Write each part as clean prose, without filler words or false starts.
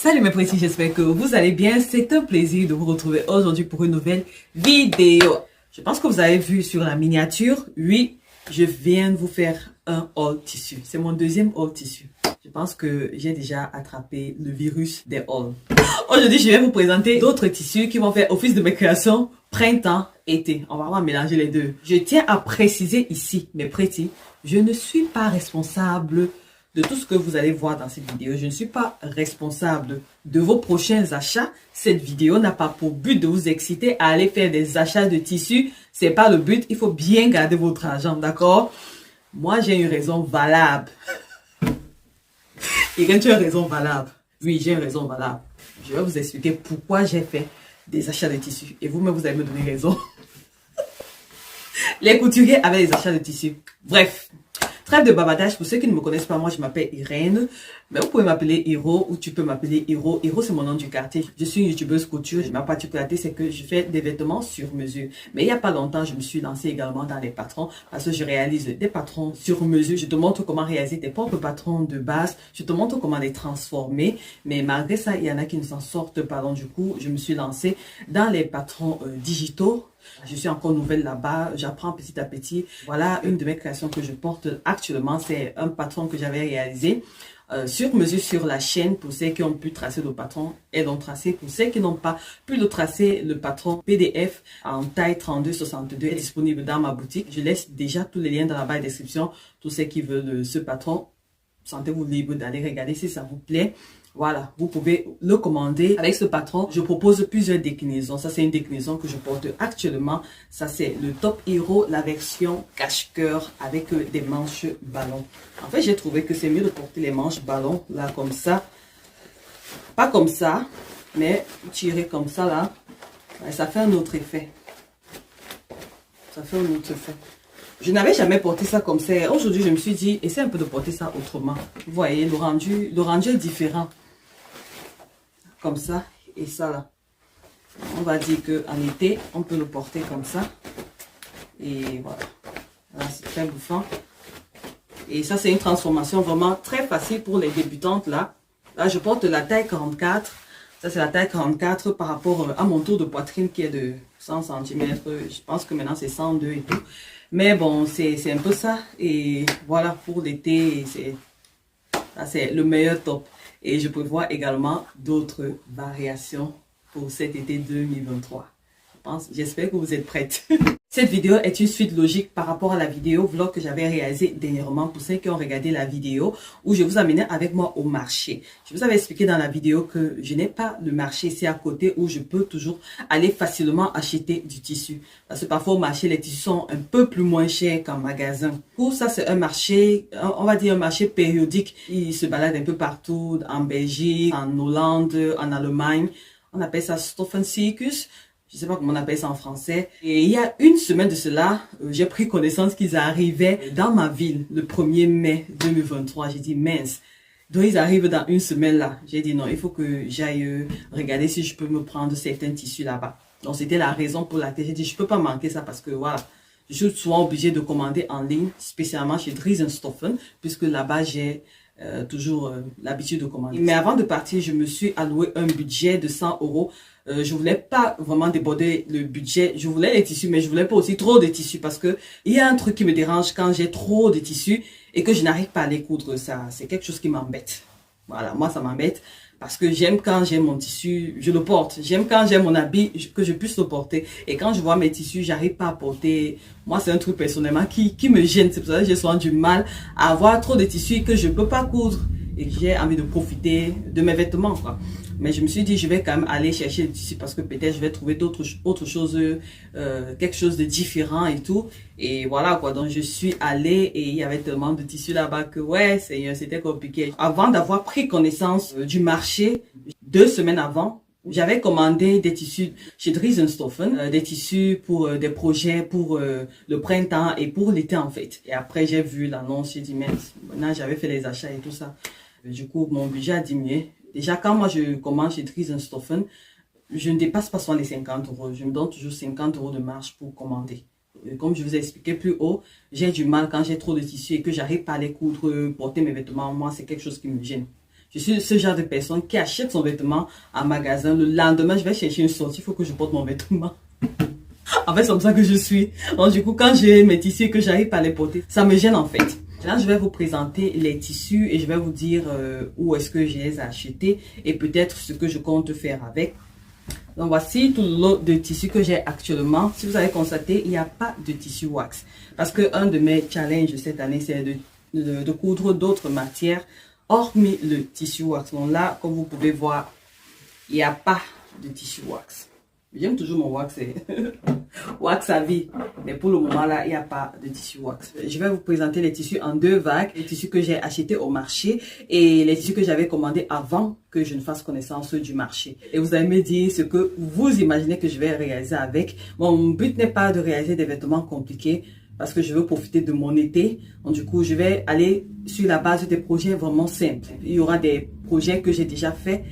Salut mes petits, j'espère que vous allez bien. C'est un plaisir de vous retrouver aujourd'hui pour une nouvelle vidéo. Je pense que vous avez vu sur la miniature, oui, je viens de vous faire un haul tissu. C'est mon deuxième haul tissu. Je pense que j'ai déjà attrapé le virus des hauls. Aujourd'hui, je vais vous présenter d'autres tissus qui vont faire office de mes créations printemps-été. On va vraiment mélanger les deux. Je tiens à préciser ici, mes petits, je ne suis pas responsable de tout ce que vous allez voir dans cette vidéo. Je ne suis pas responsable de vos prochains achats. Cette vidéo n'a pas pour but de vous exciter à aller faire des achats de tissus. C'est pas le but. Il faut bien garder votre argent, d'accord? Moi, j'ai une raison valable. Irène, tu as une raison valable. Oui, j'ai une raison valable. Je vais vous expliquer pourquoi j'ai fait des achats de tissus. Et vous-même, vous allez me donner raison. Les couturiers avaient des achats de tissus. Bref. Trêve de bavardage, pour ceux qui ne me connaissent pas, moi je m'appelle Irène, mais vous pouvez m'appeler Hiro ou tu peux m'appeler Hiro. Hiro c'est mon nom du quartier. Je suis une youtubeuse couture. Ma particularité c'est que je fais des vêtements sur mesure. Mais il n'y a pas longtemps, je me suis lancée également dans les patrons parce que je réalise des patrons sur mesure. Je te montre comment réaliser tes propres patrons de base. Je te montre comment les transformer. Mais malgré ça, il y en a qui ne s'en sortent pas. Donc du coup, je me suis lancée dans les patrons digitaux. Je suis encore nouvelle là-bas, j'apprends petit à petit. Voilà une de mes créations que je porte actuellement. C'est un patron que j'avais réalisé sur mesure sur la chaîne pour ceux qui ont pu tracer le patron et l'ont tracé. Pour ceux qui n'ont pas pu le tracer, le patron PDF en taille 32-62 est disponible dans ma boutique. Je laisse déjà tous les liens dans la barre de description. Tous ceux qui veulent ce patron, sentez-vous libre d'aller regarder si ça vous plaît. Voilà, vous pouvez le commander avec ce patron. Je propose plusieurs déclinaisons. Ça, c'est une déclinaison que je porte actuellement. Ça, c'est le Top Hero, la version cache-cœur avec des manches ballon. En fait, j'ai trouvé que c'est mieux de porter les manches ballon là, comme ça. Pas comme ça, mais tirer comme ça là. Ça fait un autre effet. Ça fait un autre effet. Je n'avais jamais porté ça comme ça. Aujourd'hui, je me suis dit, essaie un peu de porter ça autrement. Vous voyez, le rendu est différent. Comme ça et ça là. On va dire qu'en été, on peut le porter comme ça. Et voilà. Là, c'est très bouffant. Et ça, c'est une transformation vraiment très facile pour les débutantes là. Là, je porte la taille 44. Ça, c'est la taille 44 par rapport à mon tour de poitrine qui est de 100 cm. Je pense que maintenant, c'est 102 et tout. Mais bon, c'est un peu ça. Et voilà, pour l'été, c'est le meilleur top. Et je prévois également d'autres variations pour cet été 2023. J'espère que vous êtes prêtes. Cette vidéo est une suite logique par rapport à la vidéo vlog que j'avais réalisée dernièrement pour ceux qui ont regardé la vidéo où je vous amenais avec moi au marché. Je vous avais expliqué dans la vidéo que je n'ai pas le marché ici à côté où je peux toujours aller facilement acheter du tissu. Parce que parfois au marché, les tissus sont un peu plus moins chers qu'en magasin. Pour ça, c'est un marché, on va dire un marché périodique. Il se balade un peu partout, en Belgique, en Hollande, en Allemagne. On appelle ça Stoffencircus. Je ne sais pas comment on appelle ça en français. Et il y a une semaine de cela, j'ai pris connaissance qu'ils arrivaient dans ma ville le 1er mai 2023. J'ai dit mince. Donc ils arrivent dans une semaine là. J'ai dit non, il faut que j'aille regarder si je peux me prendre certains tissus là-bas. Donc c'était la raison pour laquelle j'ai dit je ne peux pas manquer ça parce que voilà. Je suis souvent obligée de commander en ligne, spécialement chez Driesenstoffen, puisque là-bas j'ai toujours l'habitude de commander. Mais avant de partir, je me suis alloué un budget de 100 €. Je voulais pas vraiment déborder le budget. Je voulais les tissus, mais je voulais pas aussi trop de tissus parce que il y a un truc qui me dérange quand j'ai trop de tissus et que je n'arrive pas à les coudre. Ça, c'est quelque chose qui m'embête. Voilà, moi ça m'embête parce que j'aime quand j'ai mon tissu, je le porte. J'aime quand j'ai mon habit, que je puisse le porter. Et quand je vois mes tissus, j'arrive pas à porter. Moi, c'est un truc personnellement qui me gêne. C'est pour ça que j'ai souvent du mal à avoir trop de tissus que je peux pas coudre. Et j'ai envie de profiter de mes vêtements, quoi. Mais je me suis dit, je vais quand même aller chercher le tissu parce que peut-être je vais trouver autre chose, quelque chose de différent et tout. Et voilà quoi, donc je suis allée et il y avait tellement de tissus là-bas que ouais, c'était compliqué. Avant d'avoir pris connaissance du marché, 2 semaines avant, j'avais commandé des tissus chez Driesenstoffen, des tissus pour des projets pour le printemps et pour l'été en fait. Et après j'ai vu l'annonce, j'ai dit mince, maintenant j'avais fait les achats et tout ça. Du coup, mon budget a diminué. Déjà, quand moi je commande chez Driesenstoffen, je ne dépasse pas les 50 €. Je me donne toujours 50 € de marge pour commander. Comme je vous ai expliqué plus haut, j'ai du mal quand j'ai trop de tissus et que j'arrive pas à les coudre, porter mes vêtements. Moi, c'est quelque chose qui me gêne. Je suis ce genre de personne qui achète son vêtement en magasin. Le lendemain, je vais chercher une sortie, il faut que je porte mon vêtement. En fait, c'est comme ça que je suis. Donc, du coup, quand j'ai mes tissus et que j'arrive pas à les porter, ça me gêne en fait. Là, je vais vous présenter les tissus et je vais vous dire où est-ce que je les ai achetés et peut-être ce que je compte faire avec. Donc, voici tout le lot de tissus que j'ai actuellement. Si vous avez constaté, il n'y a pas de tissu wax. Parce que un de mes challenges cette année, c'est de coudre d'autres matières, hormis le tissu wax. Donc là, comme vous pouvez voir, il n'y a pas de tissu wax. J'aime toujours mon wax, wax à vie. Mais pour le moment là, il n'y a pas de tissu wax. Je vais vous présenter les tissus en deux vagues. Les tissus que j'ai achetés au marché et les tissus que j'avais commandés avant que je ne fasse connaissance du marché. Et vous allez me dire ce que vous imaginez que je vais réaliser avec. Mon but n'est pas de réaliser des vêtements compliqués parce que je veux profiter de mon été. Donc du coup, je vais aller sur la base des projets vraiment simples. Il y aura des projets que j'ai déjà faits.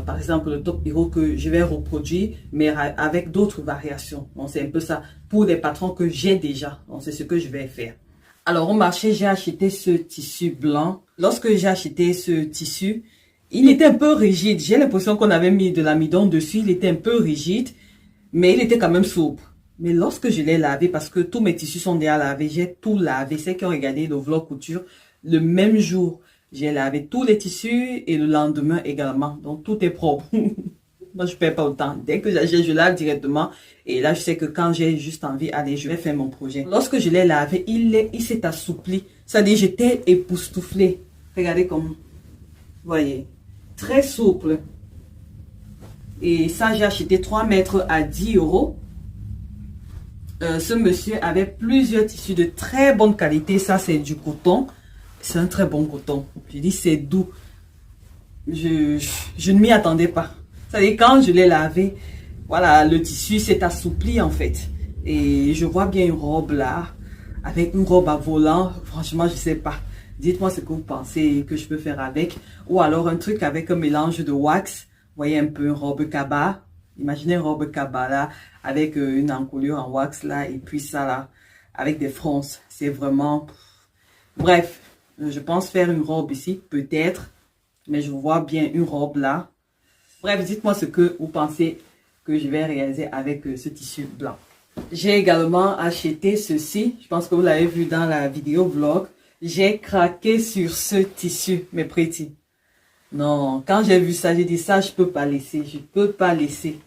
Par exemple, le top hero que je vais reproduire, mais avec d'autres variations. Donc, c'est un peu ça pour des patrons que j'ai déjà. Donc, c'est ce que je vais faire. Alors, au marché, j'ai acheté ce tissu blanc. Lorsque j'ai acheté ce tissu, il était un peu rigide. J'ai l'impression qu'on avait mis de l'amidon dessus. Il était un peu rigide, mais il était quand même souple. Mais lorsque je l'ai lavé, parce que tous mes tissus sont déjà lavés, j'ai tout lavé. Ceux qui ont regardé le vlog couture, le même jour, j'ai lavé tous les tissus et le lendemain également. Donc, tout est propre. Moi, je ne perds pas autant. Dès que j'achète, je lave directement. Et là, je sais que quand j'ai juste envie, allez, je vais faire mon projet. Lorsque je l'ai lavé, il s'est assoupli. C'est-à-dire, j'étais époustouflée. Regardez comme, voyez, très souple. Et ça, j'ai acheté 3 mètres à 10 euros. Ce monsieur avait plusieurs tissus de très bonne qualité. Ça, c'est du coton. C'est un très bon coton. Je dis c'est doux. Je ne m'y attendais pas. C'est-à-dire quand je l'ai lavé, voilà, le tissu s'est assoupli en fait. Et je vois bien une robe là, avec une robe à volant. Franchement, je ne sais pas. Dites-moi ce que vous pensez que je peux faire avec. Ou alors un truc avec un mélange de wax. Vous voyez un peu une robe kaba. Imaginez une robe kaba là, avec une encolure en wax là. Et puis ça là, avec des fronces. C'est vraiment... Bref. Je pense faire une robe ici, peut-être. Mais je vois bien une robe là. Bref, dites-moi ce que vous pensez que je vais réaliser avec ce tissu blanc. J'ai également acheté ceci. Je pense que vous l'avez vu dans la vidéo vlog. J'ai craqué sur ce tissu, mes petits. Non, quand j'ai vu ça, j'ai dit ça, je peux pas laisser. Je peux pas laisser.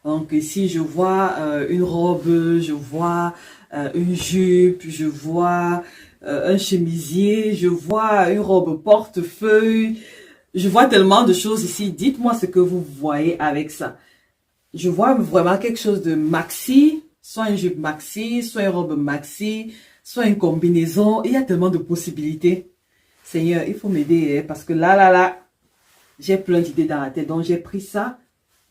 Donc ici, je vois une robe, je vois une jupe, je vois... un chemisier, je vois une robe portefeuille, je vois tellement de choses ici. Dites-moi ce que vous voyez avec ça. Je vois vraiment quelque chose de maxi, soit une jupe maxi, soit une robe maxi, soit une combinaison. Il y a tellement de possibilités. Seigneur, il faut m'aider parce que là, j'ai plein d'idées dans la tête. Donc j'ai pris ça.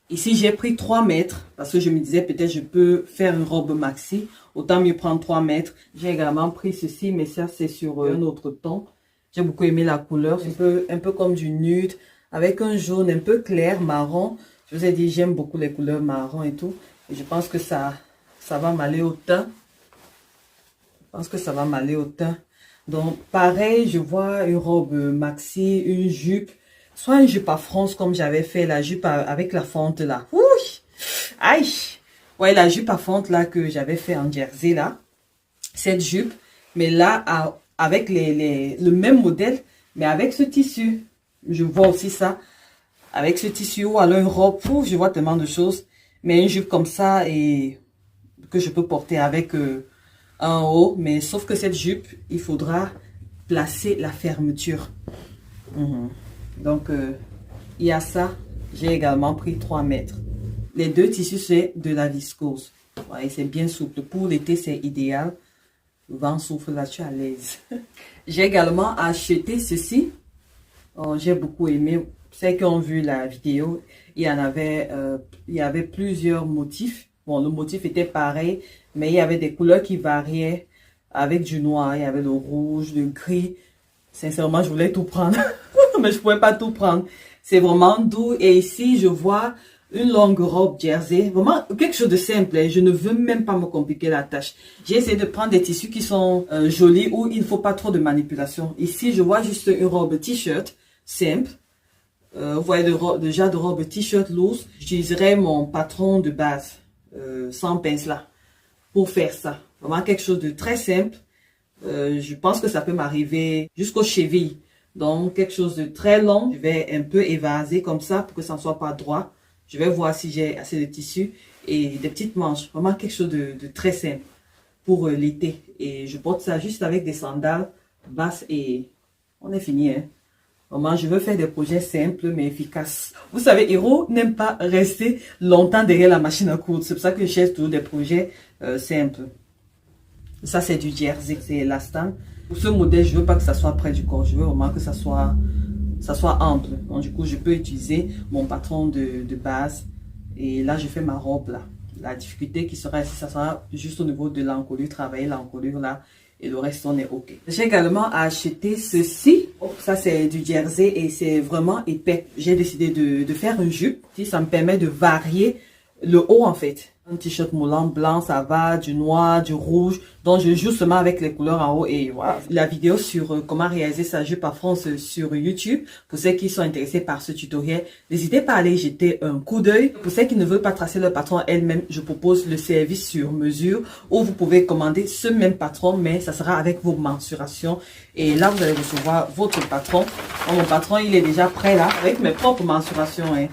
Ici, j'ai pris 3 mètres parce que je me disais peut-être je peux faire une robe maxi. Autant mieux prendre 3 mètres. J'ai également pris ceci, mais ça, c'est sur un autre ton. J'ai beaucoup aimé la couleur. Un peu comme du nude, avec un jaune un peu clair, marron. Je vous ai dit, j'aime beaucoup les couleurs marron et tout. Et je pense que ça va m'aller au teint. Je pense que ça va m'aller au teint. Donc, pareil, je vois une robe maxi, une jupe. Soit une jupe à franges comme j'avais fait, la jupe avec la fente là. Ouh! Aïe! Ouais, la jupe à fente là que j'avais fait en jersey là. Cette jupe, mais là, avec le même modèle, mais avec ce tissu. Je vois aussi ça. Avec ce tissu ou alors une robe. Ouh, je vois tellement de choses. Mais une jupe comme ça et que je peux porter avec un haut. Mais sauf que cette jupe, il faudra placer la fermeture. Donc, il y a ça. J'ai également pris 3 mètres. Les deux tissus, c'est de la viscose. Ouais, c'est bien souple. Pour l'été, c'est idéal. Le vent souffle là, tu es à l'aise. J'ai également acheté ceci. Oh, j'ai beaucoup aimé. Ceux qui ont vu la vidéo, il y avait plusieurs motifs. Bon, le motif était pareil, mais il y avait des couleurs qui variaient avec du noir. Il y avait le rouge, le gris. Sincèrement, je voulais tout prendre. Mais je ne pouvais pas tout prendre. C'est vraiment doux. Et ici, je vois une longue robe jersey. Vraiment, quelque chose de simple. Je ne veux même pas me compliquer la tâche. J'ai essayé de prendre des tissus qui sont jolis où il ne faut pas trop de manipulation. Ici, je vois juste une robe t-shirt simple. Vous voyez le genre de robe t-shirt loose. J'utiliserai mon patron de base, sans pince là, pour faire ça. Vraiment quelque chose de très simple. Je pense que ça peut m'arriver jusqu'aux chevilles. Donc, quelque chose de très long. Je vais un peu évaser comme ça pour que ça ne soit pas droit. Je vais voir si j'ai assez de tissu et des petites manches. Vraiment quelque chose de très simple pour l'été. Et je porte ça juste avec des sandales basses et on est fini. Hein. Vraiment, je veux faire des projets simples mais efficaces. Vous savez, Hero n'aime pas rester longtemps derrière la machine à coudre. C'est pour ça que je cherche toujours des projets simples. Ça, c'est du jersey, c'est élastant. Pour ce modèle, je veux pas que ça soit près du corps. Je veux vraiment que ça soit ample. Donc, du coup, je peux utiliser mon patron de base. Et là, je fais ma robe là. La difficulté qui sera ici, ça sera juste au niveau de l'encolure, travailler l'encolure là. Et le reste, on est OK. J'ai également acheté ceci. Oh, ça, c'est du jersey et c'est vraiment épais. J'ai décidé de faire une jupe. Ça me permet de varier le haut en fait. Un t-shirt moulant blanc, ça va, du noir, du rouge. Donc, je joue seulement avec les couleurs en haut et voilà. La vidéo sur comment réaliser sa jupe à France sur YouTube. Pour ceux qui sont intéressés par ce tutoriel, n'hésitez pas à aller jeter un coup d'œil. Pour ceux qui ne veulent pas tracer leur patron elle-même, je propose le service sur mesure où vous pouvez commander ce même patron, mais ça sera avec vos mensurations. Et là, vous allez recevoir votre patron. Donc, mon patron, il est déjà prêt là, avec mes propres mensurations. Hein.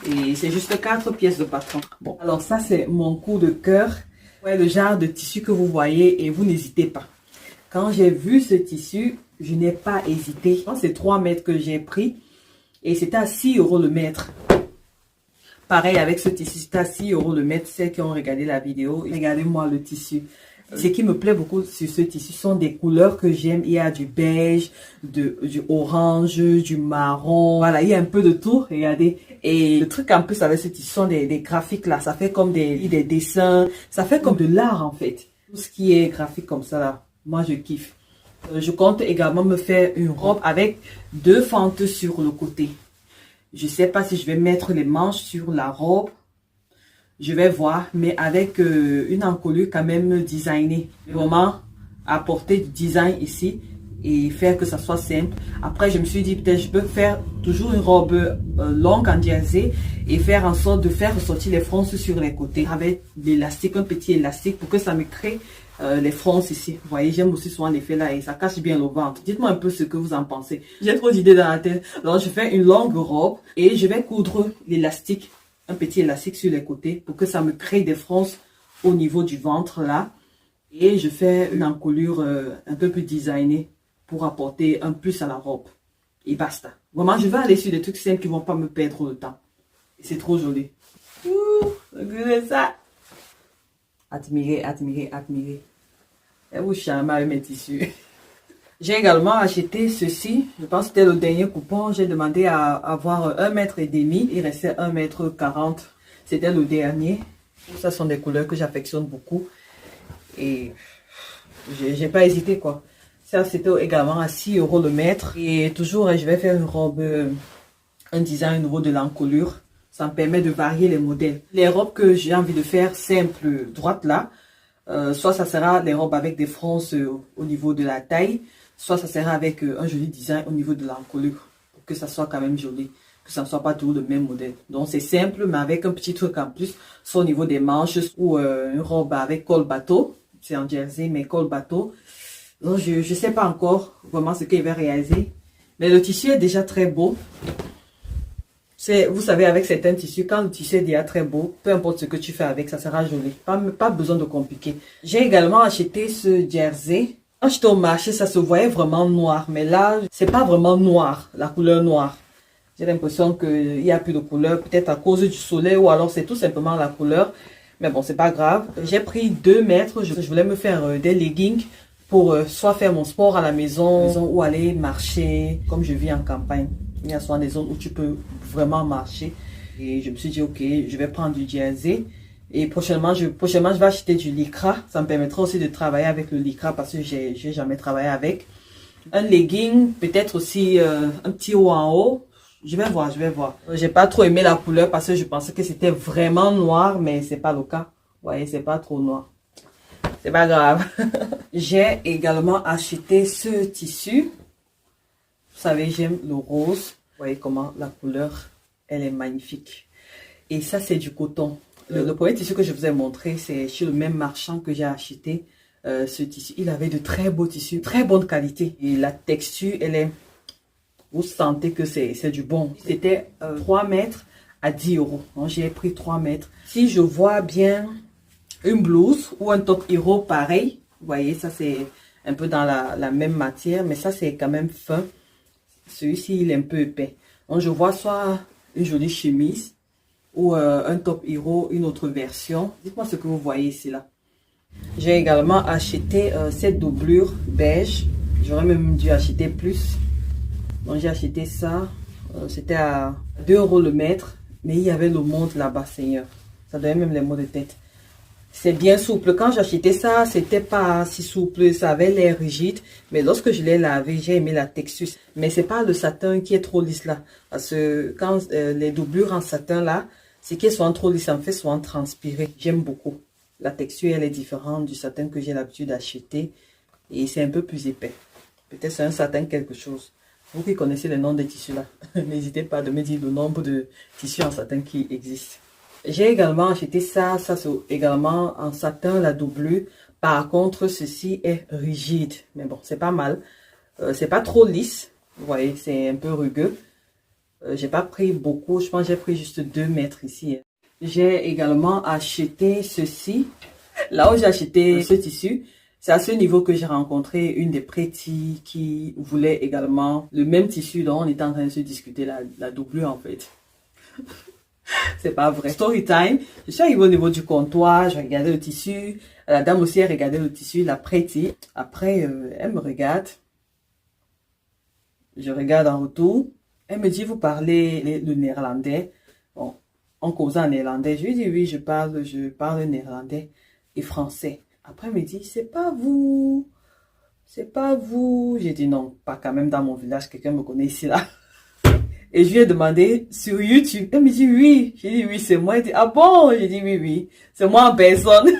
Et c'est juste 4 pièces de patron. Bon, alors ça, c'est mon coup de cœur. Ouais, le genre de tissu que vous voyez et vous n'hésitez pas. Quand j'ai vu ce tissu, je n'ai pas hésité. C'est 3 mètres que j'ai pris et c'était à 6 € le mètre. Pareil avec ce tissu, c'était à 6 € le mètre. Ceux qui ont regardé la vidéo, regardez-moi le tissu. Ce qui me plaît beaucoup sur ce tissu sont des couleurs que j'aime. Il y a du beige, du orange, du marron. Voilà, il y a un peu de tout. Regardez. Et le truc en plus avec ce tissu sont des graphiques là. Ça fait comme des dessins. Ça fait comme de l'art en fait. Tout ce qui est graphique comme ça là, moi je kiffe. Je compte également me faire une robe avec 2 fentes sur le côté. Je sais pas si je vais mettre les manches sur la robe. Je vais voir, mais avec une encolure quand même designée. Vraiment apporter du design ici et faire que ça soit simple. Après, je me suis dit peut-être je peux faire toujours une robe longue en jersey et faire en sorte de faire ressortir les fronces sur les côtés avec l'élastique, un petit élastique pour que ça me crée les fronces ici. Vous voyez, j'aime aussi souvent l'effet là et ça cache bien le ventre. Dites-moi un peu ce que vous en pensez. J'ai trop d'idées dans la tête. Alors, je fais une longue robe et je vais coudre l'élastique. Un petit élastique sur les côtés pour que ça me crée des fronces au niveau du ventre là. Et je fais une encolure un peu plus designée pour apporter un plus à la robe. Et basta. Vraiment, je vais aller sur des trucs simples qui ne vont pas me perdre le temps. C'est trop joli. Ouh, regardez ça. Admirez, admirez, admirez. Et vous charmez avec mes tissus. J'ai également acheté ceci. Je pense que c'était le dernier coupon. J'ai demandé à avoir 1,5 m. Il restait 1,40 m. C'était le dernier. Ça sont des couleurs que j'affectionne beaucoup. Et j'ai pas hésité quoi. Ça c'était également à 6 € le mètre. Et toujours je vais faire une robe, un design nouveau de l'encolure. Ça me permet de varier les modèles. Les robes que j'ai envie de faire simples, droites là. Soit ça sera les robes avec des fronces au niveau de la taille. Soit ça sera avec un joli design au niveau de l'encolure. Pour que ça soit quand même joli. Que ça ne soit pas toujours le même modèle. Donc c'est simple mais avec un petit truc en plus. Soit au niveau des manches ou une robe avec col bateau. C'est en jersey mais col bateau. Donc je ne sais pas encore vraiment ce qu'il va réaliser. Mais le tissu est déjà très beau. Vous savez, avec certains tissus, quand le tissu est déjà très beau, peu importe ce que tu fais avec, ça sera joli. Pas besoin de compliquer. J'ai également acheté ce jersey. Quand j'étais au marché, ça se voyait vraiment noir. Mais là, c'est pas vraiment noir, la couleur noire. J'ai l'impression qu'il n'y a plus de couleur, peut-être à cause du soleil ou alors c'est tout simplement la couleur. Mais bon, c'est pas grave. J'ai pris 2 mètres. Je voulais me faire des leggings pour soit faire mon sport à la maison ou aller marcher comme je vis en campagne. Il y a souvent des zones où tu peux vraiment marcher. Et je me suis dit, ok, je vais prendre du jersey. Et prochainement, je vais acheter du lycra. Ça me permettra aussi de travailler avec le lycra parce que j'ai jamais travaillé avec. Un legging, peut-être aussi un petit haut en haut. Je vais voir, je vais voir. J'ai pas trop aimé la couleur parce que je pensais que c'était vraiment noir, mais c'est pas le cas. Vous voyez, c'est pas trop noir. C'est pas grave. J'ai également acheté ce tissu. Vous savez, j'aime le rose. Vous voyez comment la couleur, elle est magnifique. Et ça, c'est du coton. Le premier tissu que je vous ai montré, c'est chez le même marchand que j'ai acheté ce tissu. Il avait de très beaux tissus, très bonne qualité. Et la texture, elle est... Vous sentez que c'est du bon. C'était 3 mètres à 10 euros. Donc, j'ai pris 3 mètres. Si je vois bien une blouse ou un top Hero pareil, vous voyez, ça c'est un peu dans la même matière, mais ça c'est quand même fin. Celui-ci, il est un peu épais. Donc, je vois soit une jolie chemise ou un top Hero, une autre version. Dites-moi ce que vous voyez ici là. J'ai également acheté cette doublure beige. J'aurais même dû acheter plus. Donc, j'ai acheté ça. C'était à 2 euros le mètre. Mais il y avait le monde là-bas, Seigneur. Ça donnait même les maux de tête. C'est bien souple. Quand j'ai acheté ça, c'était pas si souple. Ça avait l'air rigide. Mais lorsque je l'ai lavé, j'ai aimé la texture. Mais c'est pas le satin qui est trop lisse là. Parce que quand les doublures en satin là, c'est qu'elles sont trop lisses. Ça me fait souvent transpirer. J'aime beaucoup. La texture, elle est différente du satin que j'ai l'habitude d'acheter. Et c'est un peu plus épais. Peut-être c'est un satin quelque chose. Vous qui connaissez les noms des tissus là, n'hésitez pas à me dire le nombre de tissus en satin qui existent. J'ai également acheté ça c'est également en satin, la doublure. Par contre, ceci est rigide. Mais bon, c'est pas mal. C'est pas trop lisse. Vous voyez, c'est un peu rugueux. J'ai pas pris beaucoup. Je pense que j'ai pris juste 2 mètres ici. J'ai également acheté ceci. Là où j'ai acheté ce tissu, c'est à ce niveau que j'ai rencontré une des prêties qui voulait également le même tissu dont on était en train de se discuter, la doublure en fait. C'est pas vrai. Story time. Je suis arrivée au niveau du comptoir, je regardais le tissu. La dame aussi, elle regardait le tissu, la prêtie. Après, elle me regarde. Je regarde en retour. Elle me dit, vous parlez le néerlandais. Bon, en causant en néerlandais. Je lui dis, oui, je parle néerlandais et français. Après, elle me dit, c'est pas vous. C'est pas vous. J'ai dit, non, pas quand même dans mon village. Quelqu'un me connaît ici, là. Et je lui ai demandé sur YouTube. Elle me dit oui. J'ai dit oui, c'est moi. Elle dit ah bon? J'ai dit oui, oui. C'est moi en personne.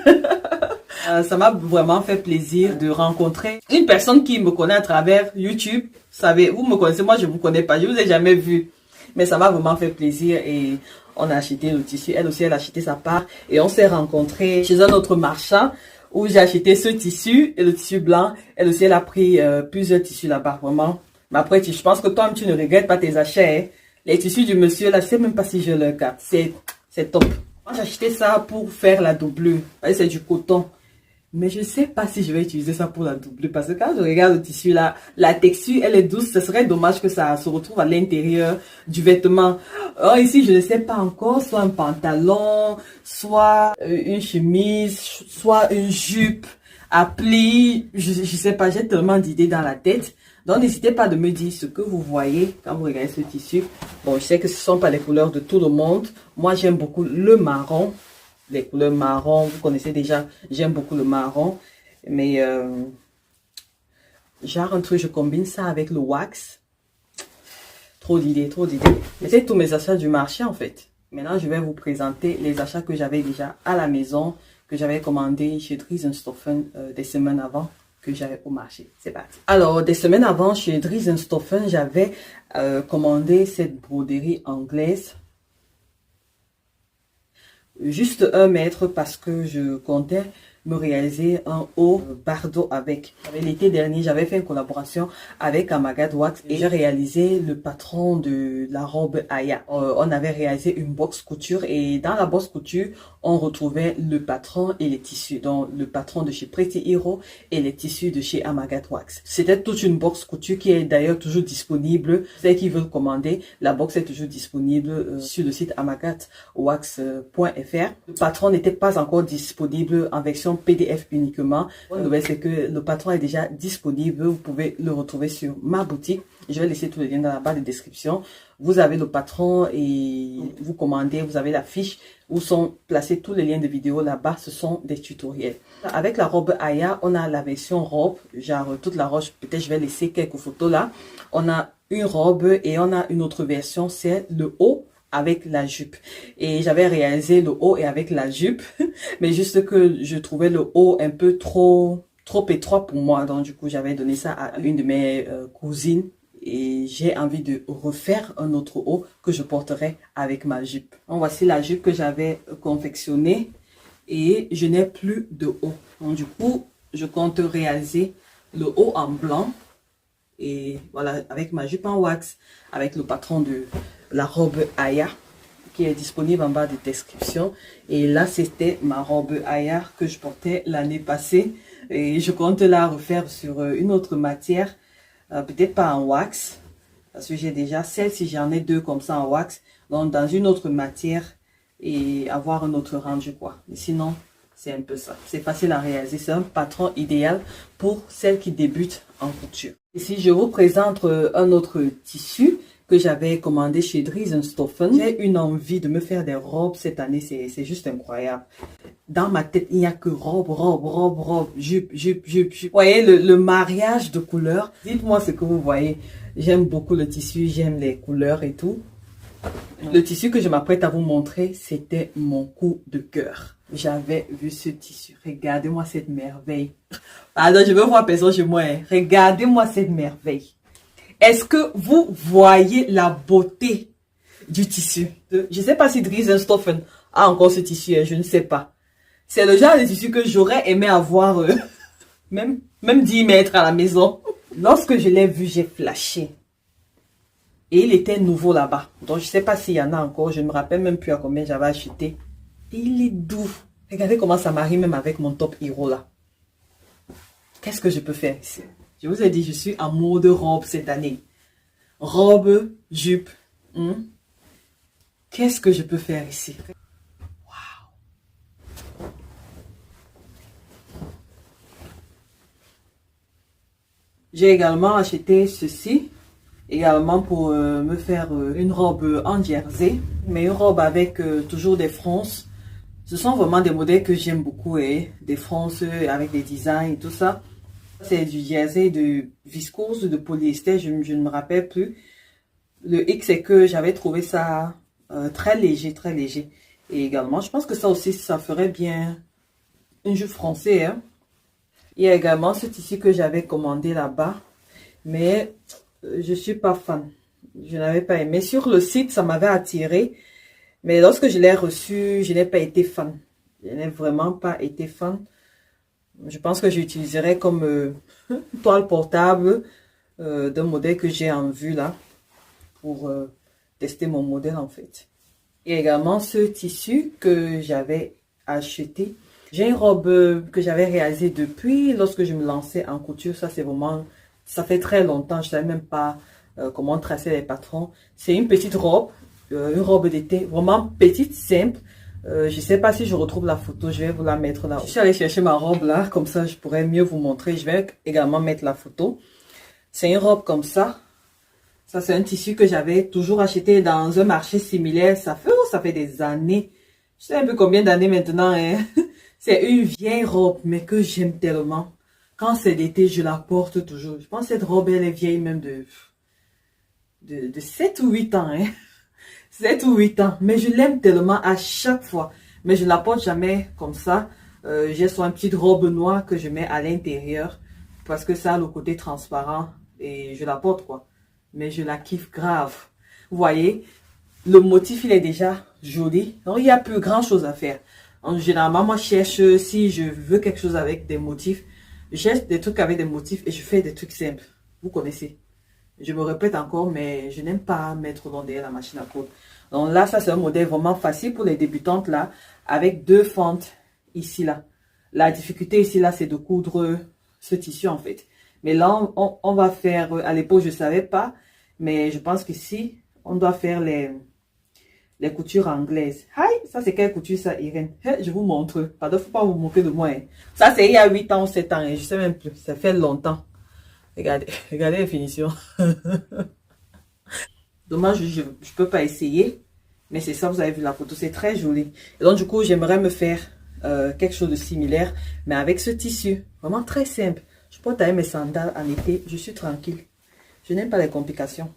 Ça m'a vraiment fait plaisir de rencontrer une personne qui me connaît à travers YouTube. Vous savez, vous me connaissez, moi je ne vous connais pas. Je ne vous ai jamais vu. Mais ça m'a vraiment fait plaisir et on a acheté le tissu. Elle aussi, elle a acheté sa part. Et on s'est rencontrés chez un autre marchand où j'ai acheté ce tissu et le tissu blanc. Elle aussi, elle a pris plusieurs tissus là-bas. Vraiment. Mais après, je pense que toi, tu ne regrettes pas tes achats. Hein. Les tissus du monsieur, là, je ne sais même pas si je le garde. C'est top. Moi, j'ai acheté ça pour faire la doublure. C'est du coton. Mais je ne sais pas si je vais utiliser ça pour la doublure. Parce que quand je regarde le tissu, là, la texture, elle est douce. Ce serait dommage que ça se retrouve à l'intérieur du vêtement. Or, ici, je ne sais pas encore. Soit un pantalon, soit une chemise, soit une jupe à plis. Je ne sais pas, j'ai tellement d'idées dans la tête. Donc, n'hésitez pas de me dire ce que vous voyez quand vous regardez ce tissu. Bon, je sais que ce ne sont pas les couleurs de tout le monde. Moi, j'aime beaucoup le marron. Les couleurs marron, vous connaissez déjà, j'aime beaucoup le marron. Mais, genre un truc, je combine ça avec le wax. Trop d'idées, trop d'idées. Mais c'est tous mes achats du marché, en fait. Maintenant, je vais vous présenter les achats que j'avais déjà à la maison, que j'avais commandé chez Dries & Stoffen des semaines avant que j'avais au marché. C'est parti. Alors, des semaines avant, chez Dries & Stoffen, j'avais commandé cette broderie anglaise. Juste 1 mètre parce que je comptais me réaliser un haut bardeau avec. L'été dernier, j'avais fait une collaboration avec Amagat Wax et j'ai réalisé le patron de la robe Aya. On avait réalisé une box couture et dans la box couture, on retrouvait le patron et les tissus. Donc, le patron de chez Pretty Hero et les tissus de chez Amagat Wax. C'était toute une box couture qui est d'ailleurs toujours disponible. Ceux qui veulent commander, la box est toujours disponible sur le site amagatwax.fr. Le patron n'était pas encore disponible en version PDF uniquement. La nouvelle, c'est que le patron est déjà disponible. Vous pouvez le retrouver sur ma boutique. Je vais laisser tous les liens dans la barre de description. Vous avez le patron et vous commandez, vous avez la fiche où sont placés tous les liens de vidéo là-bas. Ce sont des tutoriels. Avec la robe Aya, on a la version robe, genre toute la robe. Peut-être je vais laisser quelques photos là. On a une robe et on a une autre version, c'est le haut avec la jupe. Et j'avais réalisé le haut et avec la jupe, mais juste que je trouvais le haut un peu trop étroit pour moi. Donc du coup, j'avais donné ça à une de mes cousines. et j'ai envie de refaire un autre haut que je porterai avec ma jupe. Donc, voici la jupe que j'avais confectionnée et je n'ai plus de haut. Donc du coup, je compte réaliser le haut en blanc et voilà, avec ma jupe en wax, avec le patron de la robe Aya qui est disponible en bas de description. Et là, c'était ma robe Aya que je portais l'année passée et je compte la refaire sur une autre matière, peut-être pas en wax parce que j'ai déjà celle-ci, j'en ai deux comme ça en wax, donc dans une autre matière et avoir un autre rendu quoi. Mais sinon, c'est un peu ça. C'est facile à réaliser. C'est un patron idéal pour celles qui débutent en couture. Ici, je vous présente un autre tissu que j'avais commandé chez Dries & Stoffen. J'ai une envie de me faire des robes cette année. C'est juste incroyable. Dans ma tête, il n'y a que robe, jupe. Vous voyez le mariage de couleurs. Dites-moi ce que vous voyez. J'aime beaucoup le tissu, j'aime les couleurs et tout. Le tissu que je m'apprête à vous montrer, c'était mon coup de cœur. J'avais vu ce tissu. Regardez-moi cette merveille. Pardon, je veux voir personne chez moi. Hein. Regardez-moi cette merveille. Est-ce que vous voyez la beauté du tissu? Je ne sais pas si Dries & Stoffen a encore ce tissu. Hein, je ne sais pas. C'est le genre de tissu que j'aurais aimé avoir même 10 mètres à la maison. Lorsque je l'ai vu, j'ai flashé. Et il était nouveau là-bas. Donc, je ne sais pas s'il y en a encore. Je ne me rappelle même plus à combien j'avais acheté. Et il est doux. Regardez comment ça marie même avec mon top Hero là. Qu'est-ce que je peux faire ici? Je vous ai dit, je suis en mode robe cette année. Robe, jupe. Qu'est-ce que je peux faire ici? Waouh! J'ai également acheté ceci. Également pour me faire une robe en jersey, mais une robe avec toujours des fronces. Ce sont vraiment des modèles que j'aime beaucoup, et des fronces avec des designs et tout ça. C'est du jersey de viscose, de polyester, je ne me rappelle plus. Le X, c'est que j'avais trouvé ça très léger, très léger. Et également, je pense que ça aussi, ça ferait bien une jupe française. Hein. Il y a également ce tissu que j'avais commandé là-bas, mais je suis pas fan. Je n'avais pas aimé. Sur le site, ça m'avait attiré. Mais lorsque je l'ai reçu, je n'ai pas été fan. Je n'ai vraiment pas été fan. Je pense que j'utiliserai comme toile portable d'un modèle que j'ai en vue là. Pour tester mon modèle en fait. Et également ce tissu que j'avais acheté. J'ai une robe que j'avais réalisée depuis lorsque je me lançais en couture. Ça c'est vraiment... Ça fait très longtemps, je ne savais même pas comment tracer les patrons. C'est une petite robe, une robe d'été, vraiment petite, simple. Je ne sais pas si je retrouve la photo, je vais vous la mettre là. Je suis allée chercher ma robe là, comme ça je pourrais mieux vous montrer. Je vais également mettre la photo. C'est une robe comme ça. Ça c'est un tissu que j'avais toujours acheté dans un marché similaire. Ça fait des années. Je sais un peu combien d'années maintenant. Hein. C'est une vieille robe, mais que j'aime tellement. Quand c'est l'été, je la porte toujours. Je pense que cette robe, elle est vieille même de 7 ou 8 ans. Hein? 7 ou 8 ans. Mais je l'aime tellement à chaque fois. Mais je ne la porte jamais comme ça. J'ai soit une petite robe noire que je mets à l'intérieur. Parce que ça a le côté transparent. Et je la porte quoi. Mais je la kiffe grave. Vous voyez, le motif, il est déjà joli. Donc, il n'y a plus grand chose à faire. Généralement, moi, je cherche si je veux quelque chose avec des motifs. Je cherche des trucs avec des motifs et je fais des trucs simples. Vous connaissez. Je me répète encore, mais je n'aime pas mettre long derrière la machine à coudre. Donc là, ça c'est un modèle vraiment facile pour les débutantes là, avec deux fentes ici là. La difficulté ici là, c'est de coudre ce tissu en fait. Mais là, on va faire, à l'époque je ne savais pas, mais je pense qu'ici, on doit faire les coutures anglaises. Hi, ça c'est quelle couture ça, Irène? Je vous montre. Pardon, faut pas vous moquer de moi. Hein. Ça c'est il y a 8 ans ou 7 ans. Hein. Je sais même plus. Ça fait longtemps. Regardez, regardez les finitions. Dommage, je peux pas essayer. Mais c'est ça, vous avez vu la photo. C'est très joli. Et donc du coup, j'aimerais me faire quelque chose de similaire. Mais avec ce tissu. Vraiment très simple. Je porte avec mes sandales en été. Je suis tranquille. Je n'aime pas les complications.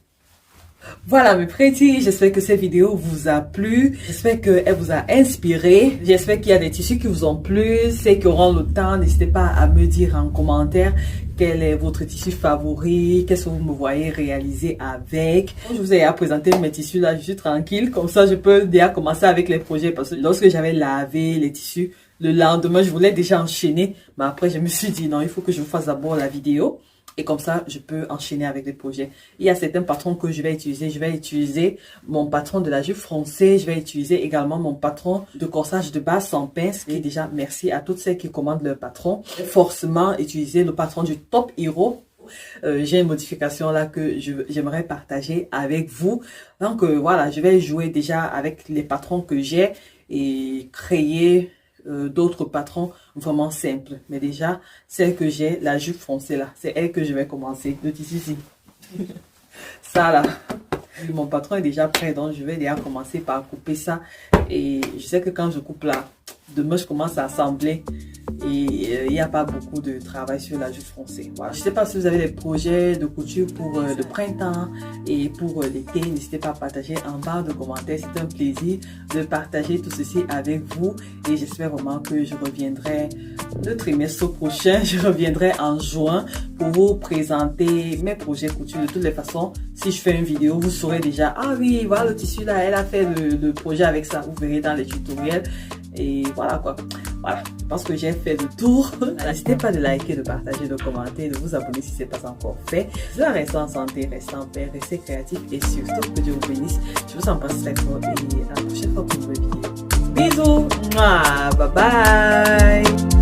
Voilà mes petits, j'espère que cette vidéo vous a plu, j'espère qu'elle vous a inspiré, j'espère qu'il y a des tissus qui vous ont plu. Ceux qui auront le temps, n'hésitez pas à me dire en commentaire quel est votre tissu favori, qu'est-ce que vous me voyez réaliser avec. Je vous ai présenté mes tissus là, je suis tranquille, comme ça je peux déjà commencer avec les projets parce que lorsque j'avais lavé les tissus, le lendemain je voulais déjà enchaîner, mais après je me suis dit non, il faut que je vous fasse d'abord la vidéo. Et comme ça, je peux enchaîner avec les projets. Il y a certains patrons que je vais utiliser. Je vais utiliser mon patron de la jupe froncée. Je vais utiliser également mon patron de corsage de base sans pince. Et déjà, merci à toutes celles qui commandent leur patron. Forcément, utiliser le patron du Top Hero. J'ai une modification là que j'aimerais partager avec vous. Donc voilà, je vais jouer déjà avec les patrons que j'ai et créer d'autres patrons vraiment simples. Mais déjà, celle que j'ai, la jupe foncée là, c'est elle que je vais commencer. Le tissu-ci. Ça là. Mon patron est déjà prêt, donc je vais déjà commencer par couper ça. Et je sais que quand je coupe là, demain je commence à assembler. Et il n'y a pas beaucoup de travail sur la jupe froncée. Voilà. Je ne sais pas si vous avez des projets de couture pour le printemps et pour l'été. N'hésitez pas à partager en barre de commentaires. C'est un plaisir de partager tout ceci avec vous. Et j'espère vraiment que je reviendrai le trimestre prochain. Je reviendrai en juin pour vous présenter mes projets couture. De toutes les façons, si je fais une vidéo, vous saurez déjà, ah oui, voilà le tissu là, elle a fait le projet avec ça. Vous verrez dans les tutoriels. Et voilà quoi. Voilà, je pense que j'ai fait le tour. N'hésitez pas de liker, de partager, de commenter, de vous abonner si ce n'est pas encore fait. Restez en santé, restez en paix, restez créatif et surtout que Dieu vous bénisse. Je vous embrasse très fort et à la prochaine fois pour une nouvelle vidéo. Bisous, bye bye.